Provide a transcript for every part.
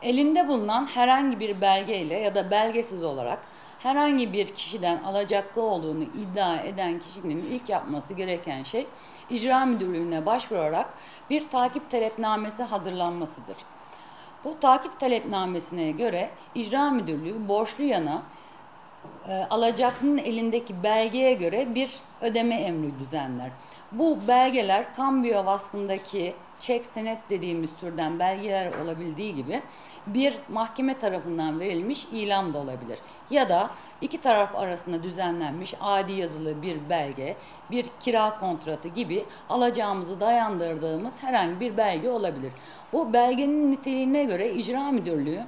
Elinde bulunan herhangi bir belgeyle ya da belgesiz olarak herhangi bir kişiden alacaklı olduğunu iddia eden kişinin ilk yapması gereken şey icra müdürlüğüne başvurarak bir takip talepnamesi hazırlanmasıdır. Bu takip talepnamesine göre icra müdürlüğü borçlu yana alacaklının elindeki belgeye göre bir ödeme emri düzenler. Bu belgeler kambiyo vasfındaki çek senet dediğimiz türden belgeler olabildiği gibi bir mahkeme tarafından verilmiş ilam da olabilir. Ya da iki taraf arasında düzenlenmiş adi yazılı bir belge, bir kira kontratı gibi alacağımızı dayandırdığımız herhangi bir belge olabilir. Bu belgenin niteliğine göre icra müdürlüğü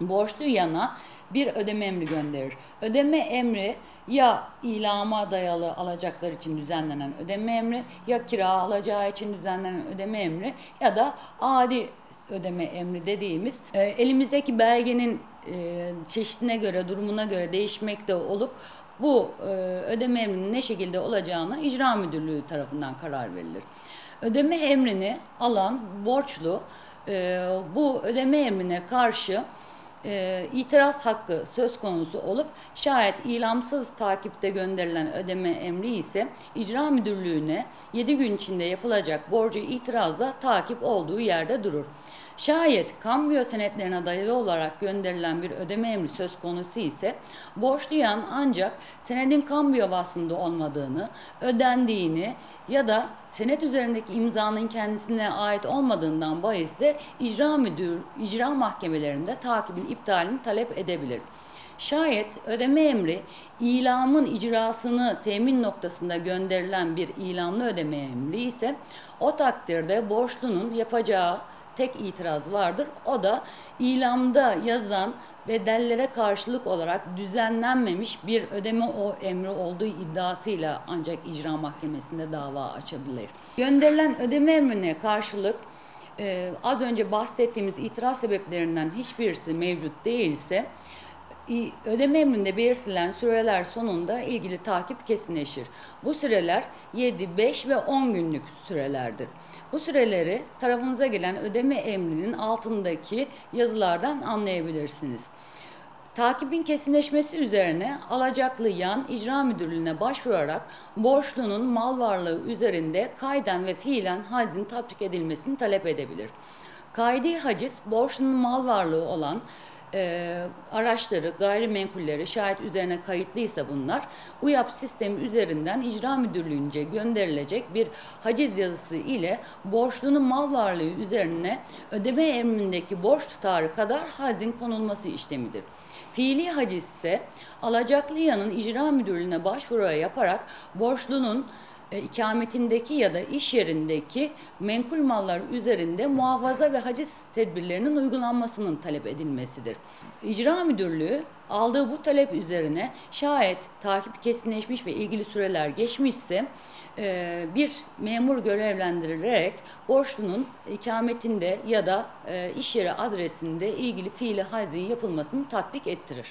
borçlu yana bir ödeme emri gönderir. Ödeme emri ya ilama dayalı alacaklar için düzenlenen ödeme emri, ya kira alacağı için düzenlenen ödeme emri ya da adi ödeme emri dediğimiz elimizdeki belgenin çeşidine göre, durumuna göre değişmekte olup bu ödeme emrinin ne şekilde olacağına icra müdürlüğü tarafından karar verilir. Ödeme emrini alan borçlu bu ödeme emrine karşı itiraz hakkı söz konusu olup şayet ilamsız takipte gönderilen ödeme emri ise icra müdürlüğüne 7 gün içinde yapılacak borcu itirazla takip olduğu yerde durur. Şayet kambiyo senetlerine dayalı olarak gönderilen bir ödeme emri söz konusu ise borçluyan ancak senedin kambiyo vasfında olmadığını, ödendiğini ya da senet üzerindeki imzanın kendisine ait olmadığından bahisle icra mahkemelerinde takibin iptalini talep edebilir. Şayet ödeme emri ilamın icrasını temin noktasında gönderilen bir ilamlı ödeme emri ise o takdirde borçlunun yapacağı tek itiraz vardır. O da ilamda yazan bedellere karşılık olarak düzenlenmemiş bir ödeme emri olduğu iddiasıyla ancak icra mahkemesinde dava açabilir. Gönderilen ödeme emrine karşılık az önce bahsettiğimiz itiraz sebeplerinden hiçbirisi mevcut değilse ödeme emrinde belirtilen süreler sonunda ilgili takip kesinleşir. Bu süreler 7, 5 ve 10 günlük sürelerdir. Bu süreleri tarafınıza gelen ödeme emrinin altındaki yazılardan anlayabilirsiniz. Takibin kesinleşmesi üzerine alacaklı yan icra müdürlüğüne başvurarak borçlunun mal varlığı üzerinde kayden ve fiilen hacizin tatbik edilmesini talep edebilir. Kaydi haciz borçlunun mal varlığı olan araçları, gayrimenkulleri şayet üzerine kayıtlıysa bunlar UYAP sistemi üzerinden icra müdürlüğünce gönderilecek bir haciz yazısı ile borçlunun mal varlığı üzerine ödeme emrindeki borç tutarı kadar hacizin konulması işlemidir. Fiili haciz ise alacaklı yanın icra müdürlüğüne başvuru yaparak borçlunun ikametindeki ya da iş yerindeki menkul mallar üzerinde muhafaza ve haciz tedbirlerinin uygulanmasının talep edilmesidir. İcra müdürlüğü aldığı bu talep üzerine şayet takip kesinleşmiş ve ilgili süreler geçmişse bir memur görevlendirilerek borçlunun ikametinde ya da iş yeri adresinde ilgili fiili hacizin yapılmasını tatbik ettirir.